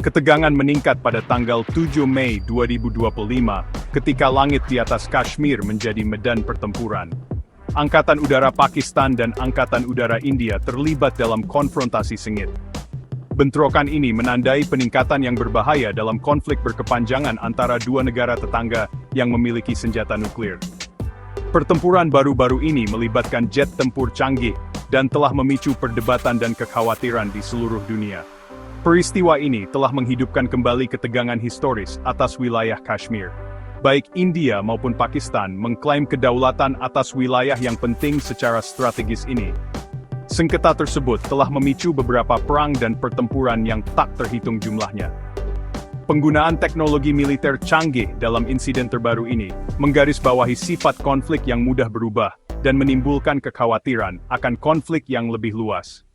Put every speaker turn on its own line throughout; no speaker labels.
Ketegangan meningkat pada tanggal 7 Mei 2025 ketika langit di atas Kashmir menjadi medan pertempuran. Angkatan Udara Pakistan dan Angkatan Udara India terlibat dalam konfrontasi sengit. Bentrokan ini menandai peningkatan yang berbahaya dalam konflik berkepanjangan antara dua negara tetangga yang memiliki senjata nuklir. Pertempuran baru-baru ini melibatkan jet tempur canggih dan telah memicu perdebatan dan kekhawatiran di seluruh dunia. Peristiwa ini telah menghidupkan kembali ketegangan historis atas wilayah Kashmir. Baik India maupun Pakistan mengklaim kedaulatan atas wilayah yang penting secara strategis ini. Sengketa tersebut telah memicu beberapa perang dan pertempuran yang tak terhitung jumlahnya. Penggunaan teknologi militer canggih dalam insiden terbaru ini menggarisbawahi sifat konflik yang mudah berubah dan menimbulkan kekhawatiran akan konflik yang lebih luas.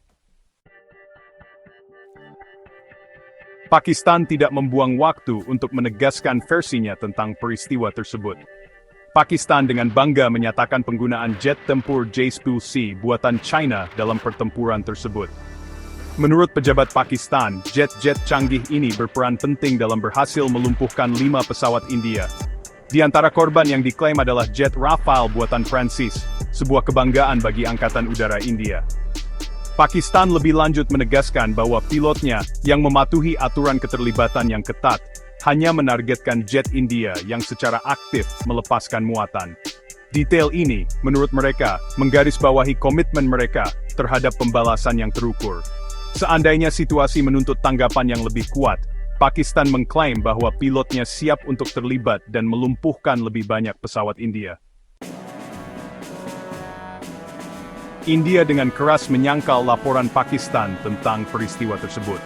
Pakistan tidak membuang waktu untuk menegaskan versinya tentang peristiwa tersebut. Pakistan dengan bangga menyatakan penggunaan jet tempur J-10C buatan China dalam pertempuran tersebut. Menurut pejabat Pakistan, jet-jet canggih ini berperan penting dalam berhasil melumpuhkan 5 pesawat India. Di antara korban yang diklaim adalah jet Rafale buatan Prancis, sebuah kebanggaan bagi Angkatan Udara India. Pakistan lebih lanjut menegaskan bahwa pilotnya yang mematuhi aturan keterlibatan yang ketat hanya menargetkan jet India yang secara aktif melepaskan muatan. Detail ini, menurut mereka, menggarisbawahi komitmen mereka terhadap pembalasan yang terukur. Seandainya situasi menuntut tanggapan yang lebih kuat, Pakistan mengklaim bahwa pilotnya siap untuk terlibat dan melumpuhkan lebih banyak pesawat India. India dengan keras menyangkal laporan Pakistan tentang peristiwa tersebut.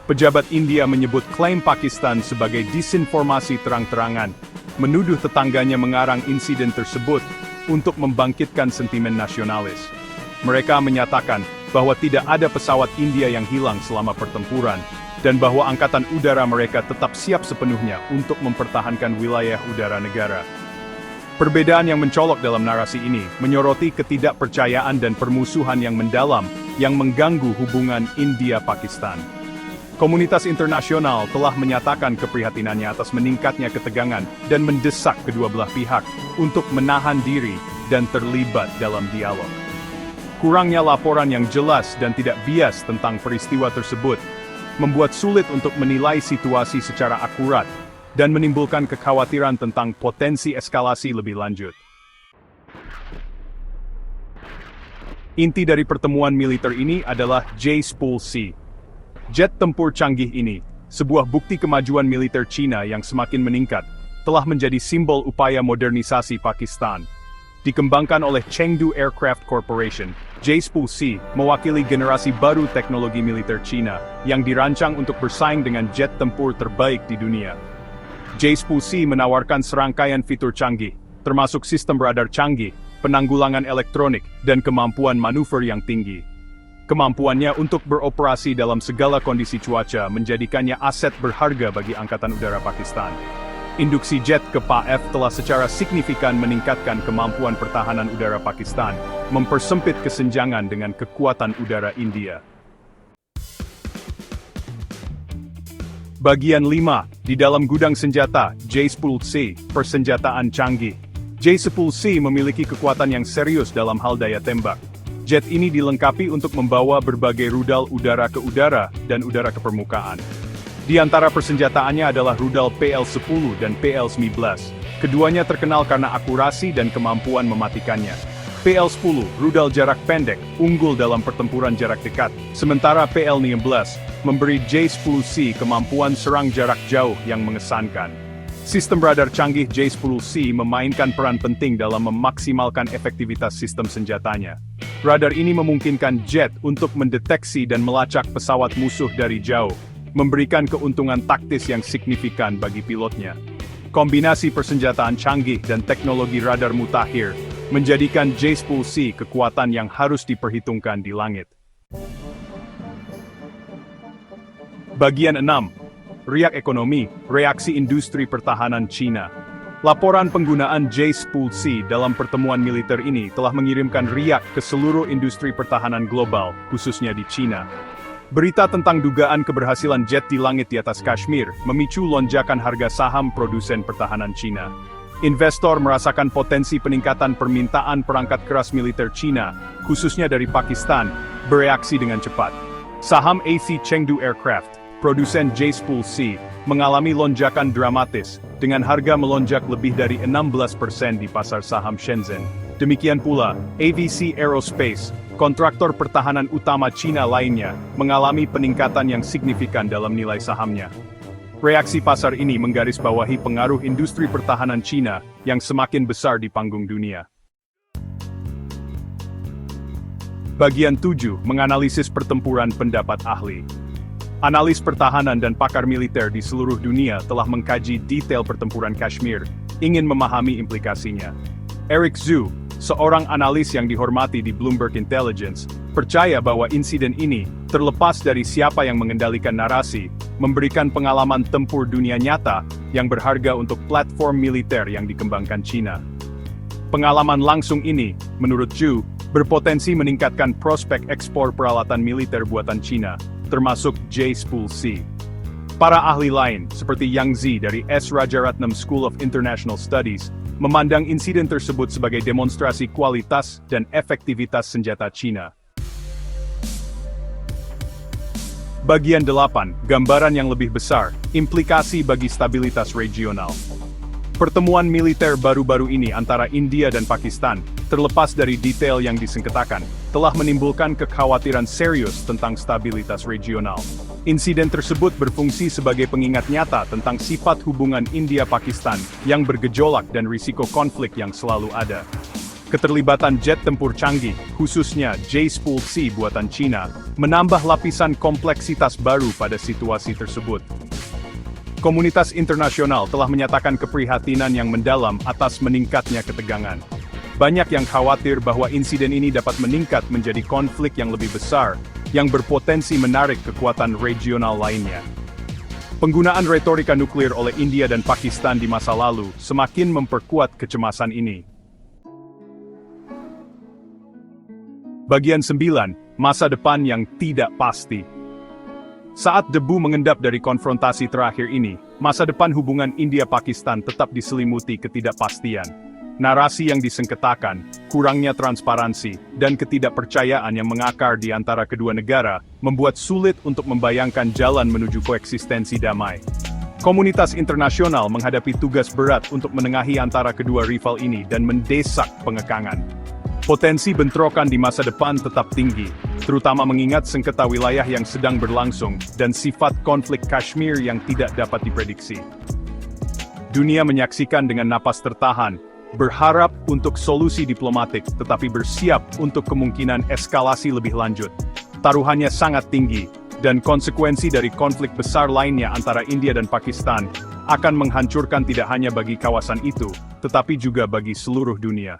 Pejabat India menyebut klaim Pakistan sebagai disinformasi terang-terangan, menuduh tetangganya mengarang insiden tersebut untuk membangkitkan sentimen nasionalis. Mereka menyatakan bahwa tidak ada pesawat India yang hilang selama pertempuran, dan bahwa angkatan udara mereka tetap siap sepenuhnya untuk mempertahankan wilayah udara negara. Perbedaan yang mencolok dalam narasi ini menyoroti ketidakpercayaan dan permusuhan yang mendalam yang mengganggu hubungan India-Pakistan. Komunitas internasional telah menyatakan keprihatinannya atas meningkatnya ketegangan dan mendesak kedua belah pihak untuk menahan diri dan terlibat dalam dialog. Kurangnya laporan yang jelas dan tidak bias tentang peristiwa tersebut membuat sulit untuk menilai situasi secara akurat dan menimbulkan kekhawatiran tentang potensi eskalasi lebih lanjut. Inti dari pertemuan militer ini adalah J-10C. Jet tempur canggih ini, sebuah bukti kemajuan militer Cina yang semakin meningkat, telah menjadi simbol upaya modernisasi Pakistan. Dikembangkan oleh Chengdu Aircraft Corporation, J-10C mewakili generasi baru teknologi militer Cina yang dirancang untuk bersaing dengan jet tempur terbaik di dunia. J-10C menawarkan serangkaian fitur canggih, termasuk sistem radar canggih, penanggulangan elektronik, dan kemampuan manuver yang tinggi. Kemampuannya untuk beroperasi dalam segala kondisi cuaca menjadikannya aset berharga bagi Angkatan Udara Pakistan. Induksi jet ke PAF telah secara signifikan meningkatkan kemampuan pertahanan udara Pakistan, mempersempit kesenjangan dengan kekuatan udara India. Bagian 5, di dalam gudang senjata, J-10C, persenjataan canggih. J-10C memiliki kekuatan yang serius dalam hal daya tembak. Jet ini dilengkapi untuk membawa berbagai rudal udara ke udara dan udara ke permukaan. Di antara persenjataannya adalah rudal PL-10 dan PL-19. Keduanya terkenal karena akurasi dan kemampuan mematikannya. PL-10, rudal jarak pendek, unggul dalam pertempuran jarak dekat, sementara PL-19 memberi J-10C kemampuan serang jarak jauh yang mengesankan. Sistem radar canggih J-10C memainkan peran penting dalam memaksimalkan efektivitas sistem senjatanya. Radar ini memungkinkan jet untuk mendeteksi dan melacak pesawat musuh dari jauh, memberikan keuntungan taktis yang signifikan bagi pilotnya. Kombinasi persenjataan canggih dan teknologi radar mutakhir menjadikan J-10C kekuatan yang harus diperhitungkan di langit. Bagian 6. Riak ekonomi, reaksi industri pertahanan Cina. Laporan penggunaan J-10C dalam pertemuan militer ini telah mengirimkan riak ke seluruh industri pertahanan global, khususnya di Cina. Berita tentang dugaan keberhasilan jet di langit di atas Kashmir memicu lonjakan harga saham produsen pertahanan Cina. Investor merasakan potensi peningkatan permintaan perangkat keras militer Cina, khususnya dari Pakistan, bereaksi dengan cepat. Saham AC Chengdu Aircraft, produsen J-Spool-C, mengalami lonjakan dramatis, dengan harga melonjak lebih dari 16% di pasar saham Shenzhen. Demikian pula, AVC Aerospace, kontraktor pertahanan utama Cina lainnya, mengalami peningkatan yang signifikan dalam nilai sahamnya. Reaksi pasar ini menggarisbawahi pengaruh industri pertahanan Cina yang semakin besar di panggung dunia. Bagian 7, menganalisis pertempuran pendapat ahli. Analis pertahanan dan pakar militer di seluruh dunia telah mengkaji detail pertempuran Kashmir, ingin memahami implikasinya. Eric Zhu, seorang analis yang dihormati di Bloomberg Intelligence, percaya bahwa insiden ini, terlepas dari siapa yang mengendalikan narasi, memberikan pengalaman tempur dunia nyata yang berharga untuk platform militer yang dikembangkan Cina. Pengalaman langsung ini, menurut Zhu, berpotensi meningkatkan prospek ekspor peralatan militer buatan Cina, termasuk J-Spool-C. Para ahli lain, seperti Yang Zi dari S. Rajaratnam School of International Studies, memandang insiden tersebut sebagai demonstrasi kualitas dan efektivitas senjata Cina. Bagian 8, gambaran yang lebih besar, implikasi bagi stabilitas regional. Pertemuan militer baru-baru ini antara India dan Pakistan, terlepas dari detail yang disengketakan, telah menimbulkan kekhawatiran serius tentang stabilitas regional. Insiden tersebut berfungsi sebagai pengingat nyata tentang sifat hubungan India-Pakistan yang bergejolak dan risiko konflik yang selalu ada. Keterlibatan jet tempur canggih, khususnya J-Spool-C buatan Cina, menambah lapisan kompleksitas baru pada situasi tersebut. Komunitas internasional telah menyatakan keprihatinan yang mendalam atas meningkatnya ketegangan. Banyak yang khawatir bahwa insiden ini dapat meningkat menjadi konflik yang lebih besar, yang berpotensi menarik kekuatan regional lainnya. Penggunaan retorika nuklir oleh India dan Pakistan di masa lalu semakin memperkuat kecemasan ini. Bagian 9, masa depan yang tidak pasti. Saat debu mengendap dari konfrontasi terakhir ini, masa depan hubungan India-Pakistan tetap diselimuti ketidakpastian. Narasi yang disengketakan, kurangnya transparansi, dan ketidakpercayaan yang mengakar di antara kedua negara, membuat sulit untuk membayangkan jalan menuju koeksistensi damai. Komunitas internasional menghadapi tugas berat untuk menengahi antara kedua rival ini dan mendesak pengekangan. Potensi bentrokan di masa depan tetap tinggi, terutama mengingat sengketa wilayah yang sedang berlangsung dan sifat konflik Kashmir yang tidak dapat diprediksi. Dunia menyaksikan dengan napas tertahan, berharap untuk solusi diplomatik tetapi bersiap untuk kemungkinan eskalasi lebih lanjut. Taruhannya sangat tinggi, dan konsekuensi dari konflik besar lainnya antara India dan Pakistan akan menghancurkan tidak hanya bagi kawasan itu, tetapi juga bagi seluruh dunia.